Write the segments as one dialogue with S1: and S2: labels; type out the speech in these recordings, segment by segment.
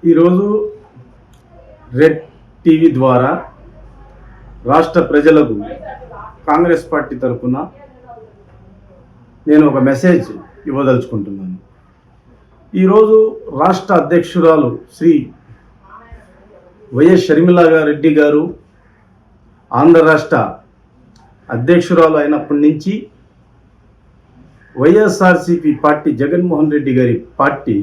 S1: ఈరోజు red TV ద్వారా రాష్ట్ర ప్రజలకు కాంగ్రెస్ పార్టీ తరఫున నేను ఒక మెసేజ్ ఇవ్వదలుచుకుంటున్నాను. ఈరోజు రాష్ట్ర అధ్యక్షురాలు శ్రీ వైఎస్ షర్మిలారెడ్డి గారు ఆంధ్ర రాష్ట్ర అధ్యక్షురాలు అయినప్పటి నుంచి వైఎస్ఆర్సీపీ పార్టీ జగన్మోహన్ రెడ్డి గారి పార్టీ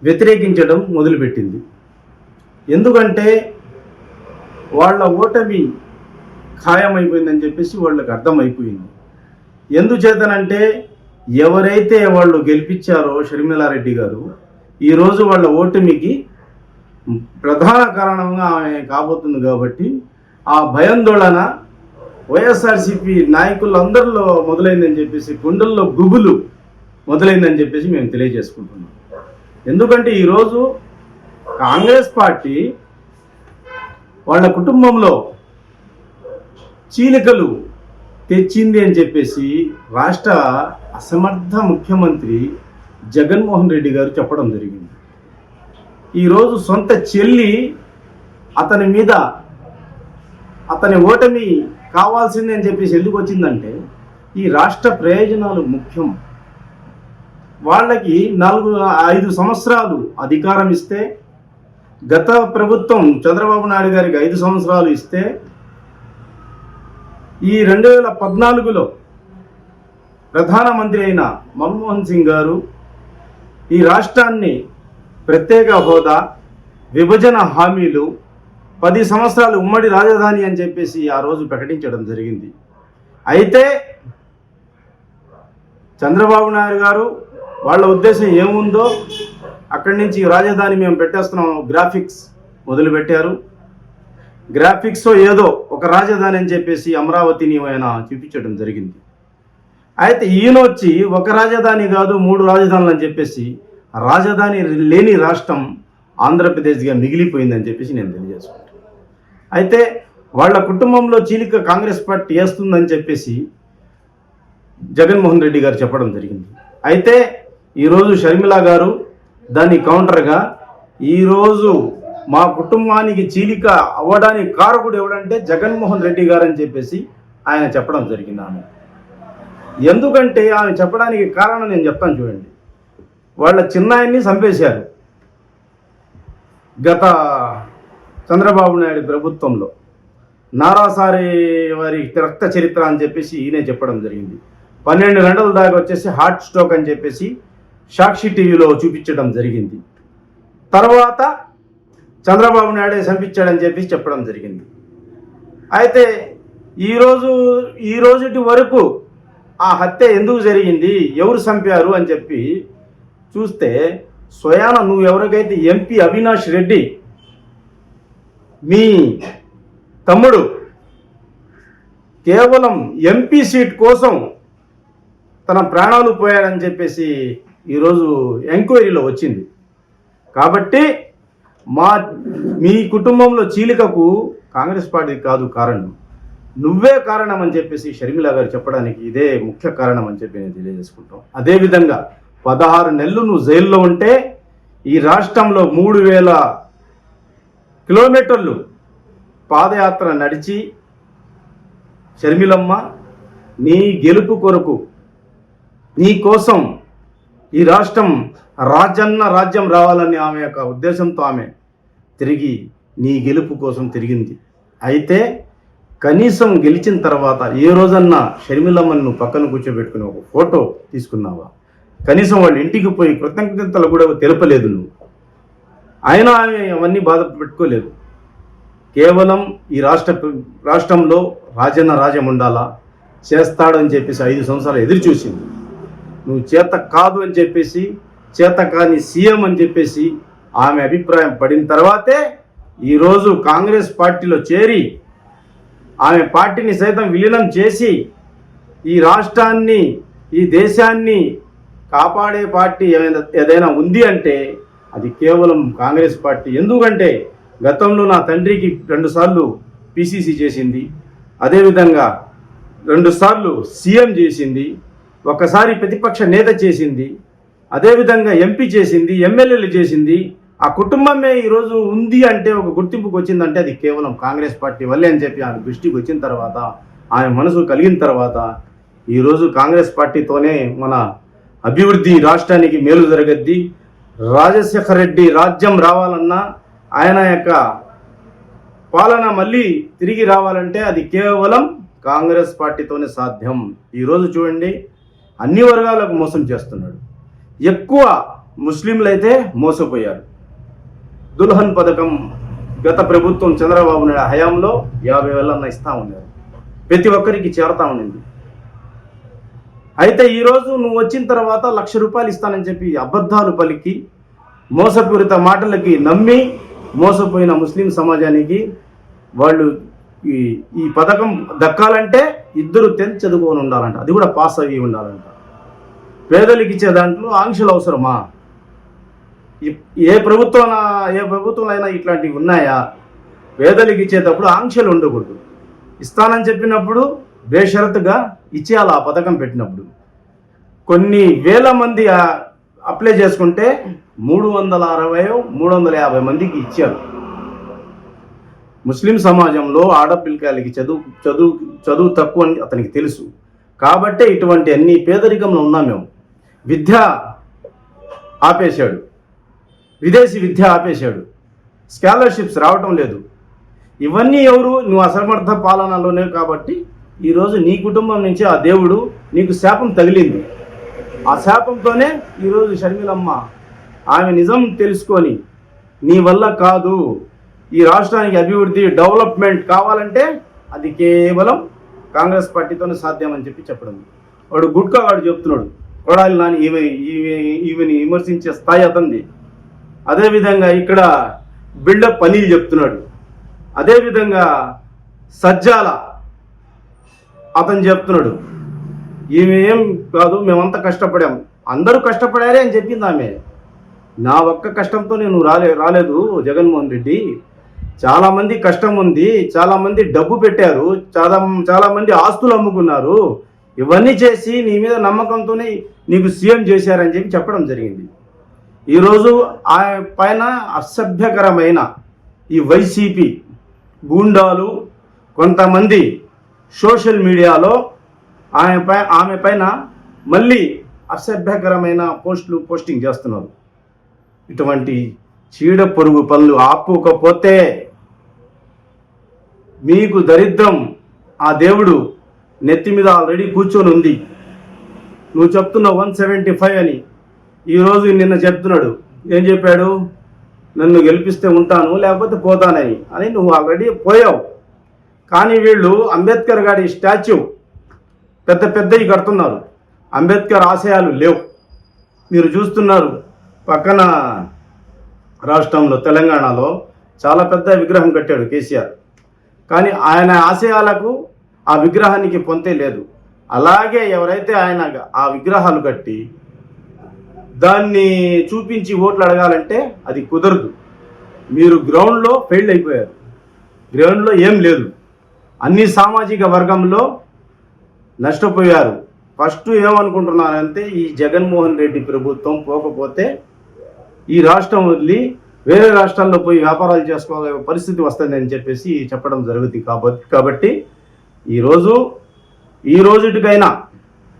S1: వ్యతిరేకించడం మొదలుపెట్టింది. ఎందుకంటే వాళ్ళ ఓటమి ఖాయమైపోయిందని చెప్పేసి వాళ్ళకి అర్థమైపోయింది. ఎందుచేతనంటే ఎవరైతే వాళ్ళు గెలిపించారో షర్మిలారెడ్డి గారు ఈరోజు వాళ్ళ ఓటమికి ప్రధాన కారణంగా ఆమె కాబోతుంది. కాబట్టి ఆ భయాందోళన వైఎస్ఆర్సీపీ నాయకులందరిలో మొదలైందని చెప్పేసి, గుండెల్లో గుబులు మొదలైందని చెప్పేసి మేము తెలియజేసుకుంటున్నాం. ఎందుకంటే ఈరోజు కాంగ్రెస్ పార్టీ వాళ్ళ కుటుంబంలో చీలికలు తెచ్చింది అని చెప్పేసి రాష్ట్ర అసమర్థ ముఖ్యమంత్రి జగన్మోహన్ రెడ్డి గారు చెప్పడం జరిగింది. ఈరోజు సొంత చెల్లి అతని మీద అతని ఓటమి కావాల్సింది అని చెప్పేసి ఎందుకు వచ్చిందంటే ఈ రాష్ట్ర ప్రయోజనాలు ముఖ్యం. వాళ్ళకి 5 సంవత్సరాలు అధికారం ఇస్తే, గత ప్రభుత్వం చంద్రబాబు నాయుడు గారికి 5 సంవత్సరాలు ఇస్తే, ఈ 2014లో ప్రధానమంత్రి అయిన మన్మోహన్ సింగ్ గారు ఈ రాష్ట్రాన్ని ప్రత్యేక హోదా, విభజన హామీలు, 10 సంవత్సరాలు ఉమ్మడి రాజధాని అని చెప్పేసి ఆ రోజు ప్రకటించడం జరిగింది. అయితే చంద్రబాబు నాయుడు గారు వాళ్ళ ఉద్దేశం ఏముందో అక్కడి నుంచి రాజధాని మేము పెట్టేస్తున్నాం గ్రాఫిక్స్ మొదలుపెట్టారు. గ్రాఫిక్స్ ఏదో ఒక రాజధాని అని చెప్పేసి అమరావతిని ఆయన చూపించడం జరిగింది. అయితే ఈయన వచ్చి ఒక రాజధాని కాదు 3 రాజధానులు అని చెప్పేసి రాజధాని లేని రాష్ట్రం ఆంధ్రప్రదేశ్గా మిగిలిపోయిందని చెప్పేసి నేను తెలియజేసుకుంటాను. అయితే వాళ్ళ కుటుంబంలో చీలిక కాంగ్రెస్ పార్టీ వేస్తుందని చెప్పేసి జగన్మోహన్ రెడ్డి గారు చెప్పడం జరిగింది. అయితే ఈరోజు షర్మిల గారు దాన్ని కౌంటర్గా ఈరోజు మా కుటుంబానికి చీలిక అవ్వడానికి కారకుడు ఎవడంటే జగన్మోహన్ రెడ్డి గారు అని చెప్పేసి ఆయన చెప్పడం జరిగింది. ఆమె ఎందుకంటే ఆమె చెప్పడానికి కారణం నేను చెప్తాను చూడండి. వాళ్ళ చిన్నాయన్ని చంపేశారు గత చంద్రబాబు నాయుడు ప్రభుత్వంలో. నారాసారి వారి రక్త చరిత్ర అని చెప్పేసి ఈయనే చెప్పడం జరిగింది. 12 గంటల దాకా వచ్చేసి హార్ట్ స్ట్రోక్ అని చెప్పేసి సాక్షి టీవీలో చూపించడం జరిగింది. తర్వాత చంద్రబాబు నాయుడే చంపించాడని చెప్పేసి చెప్పడం జరిగింది. అయితే ఈ రోజుటి వరకు ఆ హత్య ఎందుకు జరిగింది, ఎవరు చంపారు అని చెప్పి చూస్తే స్వయాన నువ్వు ఎవరికైతే ఎంపీ అవినాష్ రెడ్డి మీ తమ్ముడు కేవలం ఎంపీ సీట్ కోసం తన ప్రాణాలు పోయాడని చెప్పేసి ఈరోజు ఎంక్వైరీలో వచ్చింది. కాబట్టి మీ కుటుంబంలో చీలికకు కాంగ్రెస్ పార్టీ కాదు కారణం, నువ్వే కారణం అని చెప్పేసి షర్మిల గారు చెప్పడానికి ఇదే ముఖ్య కారణం అని చెప్పి నేను తెలియజేసుకుంటాం. అదేవిధంగా 16 నెలలు నువ్వు జైల్లో ఉంటే ఈ రాష్ట్రంలో 3000 కిలోమీటర్లు పాదయాత్ర నడిచి షర్మిలమ్మ నీ గెలుపు కొరకు, నీ కోసం ఈ రాష్ట్రం రాజ్యం రావాలని ఆమె యొక్క ఉద్దేశంతో ఆమె తిరిగి నీ గెలుపు కోసం తిరిగింది. అయితే కనీసం గెలిచిన తర్వాత ఏ రోజన్నా షర్మిలమ్మని నువ్వు పక్కన కూర్చోబెట్టుకుని ఒక ఫోటో తీసుకున్నావా? కనీసం వాళ్ళ ఇంటికి పోయి కృతజ్ఞతలు కూడా తెలపలేదు నువ్వు. అయినా ఆమె అవన్నీ బాధ పెట్టుకోలేదు. కేవలం ఈ రాష్ట్రంలో రాజ్యం ఉండాలా, చేస్తాడని చెప్పేసి 5 సంవత్సరాలు ఎదురు చూసింది. నువ్వు చేత కాదు అని చెప్పేసి, చేత కాని సీఎం అని చెప్పేసి ఆమె అభిప్రాయం పడిన తర్వాతే ఈరోజు కాంగ్రెస్ పార్టీలో చేరి ఆమె పార్టీని సైతం విలీనం చేసి ఈ రాష్ట్రాన్ని, ఈ దేశాన్ని కాపాడే పార్టీ ఏదైనా ఉంది అంటే అది కేవలం కాంగ్రెస్ పార్టీ. ఎందుకంటే గతంలో నా తండ్రికి 2 సార్లు పిసిసి చేసింది, అదేవిధంగా 2 సార్లు సీఎం చేసింది, ఒకసారి ప్రతిపక్ష నేత చేసింది, అదేవిధంగా ఎంపీ చేసింది, ఎమ్మెల్యేలు చేసింది, ఆ కుటుంబమే ఈరోజు ఉంది అంటే, ఒక గుర్తింపుకి వచ్చిందంటే అది కేవలం కాంగ్రెస్ పార్టీ వల్లే అని చెప్పి ఆమె దృష్టికి వచ్చిన తర్వాత, ఆమె మనసు కలిగిన తర్వాత ఈరోజు కాంగ్రెస్ పార్టీతోనే మన అభివృద్ధి, రాష్ట్రానికి మేలు జరగద్ది. రాజశేఖర రెడ్డి రాజ్యం రావాలన్నా, ఆయన యొక్క పాలన మళ్ళీ తిరిగి రావాలంటే అది కేవలం కాంగ్రెస్ పార్టీతోనే సాధ్యం. ఈరోజు చూడండి, అన్ని వర్గాలకు మోసం చేస్తున్నాడు. ఎక్కువ ముస్లింలు అయితే మోసపోయారు. దుల్హన్ పథకం గత ప్రభుత్వం చంద్రబాబు నాయుడు హయాంలో 50,000 ఇస్తా ఉన్నారు, ప్రతి ఒక్కరికి చేరతా ఉండింది. అయితే ఈరోజు నువ్వు వచ్చిన తర్వాత ₹1,00,000 ఇస్తానని చెప్పి అబద్ధాలు పలికి, మోసపూరిత మాటలకి నమ్మి మోసపోయిన ముస్లిం సమాజానికి వాళ్ళు ఈ పథకం దక్కాలంటే 2 10th చదువుకొని ఉండాలంట, అది కూడా పాస్ అయ్యి ఉండాలంట. పేదలకు ఇచ్చే దాంట్లో ఆంక్షలు అవసరమా? ఏ ప్రభుత్వంలో అయినా ఇట్లాంటివి ఉన్నాయా? పేదలకు ఇచ్చేటప్పుడు ఆంక్షలు ఉండకూడదు. ఇస్తానని చెప్పినప్పుడు బేషరతుగా ఇచ్చేయాలి. ఆ పథకం పెట్టినప్పుడు కొన్ని వేల మంది అప్లై చేసుకుంటే 360 350 మందికి ఇచ్చారు. ముస్లిం సమాజంలో ఆడపిల్లకాయలకి చదువు తక్కువ అని అతనికి తెలుసు. కాబట్టే ఇటువంటి అన్ని పేదరికంలో ఉన్నాం మేము. విద్య ఆపేశాడు, విదేశీ విద్య ఆపేశాడు, స్కాలర్షిప్స్ రావటం లేదు. ఇవన్నీ ఎవరు? నువ్వు అసమర్థ పాలనలోనే. కాబట్టి ఈరోజు నీ కుటుంబం నుంచి ఆ దేవుడు నీకు శాపం తగిలింది. ఆ శాపంతోనే ఈరోజు షర్మిలమ్మ ఆమె నిజం తెలుసుకొని, నీ వల్ల కాదు, ఈ రాష్ట్రానికి అభివృద్ధి, డెవలప్మెంట్ కావాలంటే అది కేవలం కాంగ్రెస్ పార్టీతోనే సాధ్యం అని చెప్పడం. వాడు గుట్కా వాడు చెప్తున్నాడు, కొడాలి నాని ఈమెని విమర్శించే స్థాయి అతనిది. అదేవిధంగా ఇక్కడ బిల్డప్ అనిల్ చెప్తున్నాడు. అదేవిధంగా సజ్జాల అతను చెప్తున్నాడు, ఈమె ఏం కాదు, మేమంతా కష్టపడాం, అందరూ కష్టపడారే అని చెప్పింది ఆమె. నా ఒక్క కష్టంతో నేను రాలేదు జగన్మోహన్ రెడ్డి, చాలామంది కష్టం ఉంది, చాలామంది డబ్బు పెట్టారు, చాలామంది ఆస్తులు అమ్ముకున్నారు, ఇవన్నీ చేసి నీ మీద నమ్మకంతోనే నీకు సీఎం చేశారని చెప్పడం జరిగింది. ఈరోజు ఆ పైన అసభ్యకరమైన ఈ వైసీపీ గూండాలు కొంతమంది సోషల్ మీడియాలో ఆమె పైన మళ్ళీ అసభ్యకరమైన పోస్టింగ్ చేస్తున్నారు. ఇటువంటి చీడ పొరుగు పనులు ఆపుకోకపోతే మీకు దరిద్రం ఆ దేవుడు నెత్తి మీద ఆల్రెడీ కూర్చొని ఉంది. నువ్వు చెప్తున్నావు 175 అని, ఈరోజు నిన్న చెప్తున్నాడు. ఏం చెప్పాడు? నన్ను గెలిపిస్తే ఉంటాను లేకపోతే పోతానని నువ్వు ఆల్రెడీ పోయావు. కానీ వీళ్ళు అంబేద్కర్ గారి స్టాచ్యూ పెద్దవి కడుతున్నారు. అంబేద్కర్ ఆశయాలు లేవు. మీరు చూస్తున్నారు, పక్కన రాష్ట్రంలో తెలంగాణలో చాలా పెద్ద విగ్రహం కట్టాడు కేసీఆర్. కానీ ఆయన ఆశయాలకు ఆ విగ్రహానికి పొంతే లేదు. అలాగే ఎవరైతే ఆయన ఆ విగ్రహాలు కట్టి దాన్ని చూపించి ఓట్లు అడగాలంటే అది కుదరదు. మీరు గ్రౌండ్లో ఫెయిల్ అయిపోయారు. గ్రౌండ్లో ఏం లేదు. అన్ని సామాజిక వర్గంలో నష్టపోయారు. ఫస్ట్ ఏమనుకుంటున్నారంటే, ఈ జగన్మోహన్ రెడ్డి ప్రభుత్వం పోకపోతే ఈ రాష్ట్రం వదిలి వేరే రాష్ట్రాల్లో పోయి వ్యాపారాలు చేసుకోవాలనే పరిస్థితి వస్తుందని చెప్పేసి చెప్పడం జరుగుతుంది. కాబట్టి ఈ రోజుటికైనా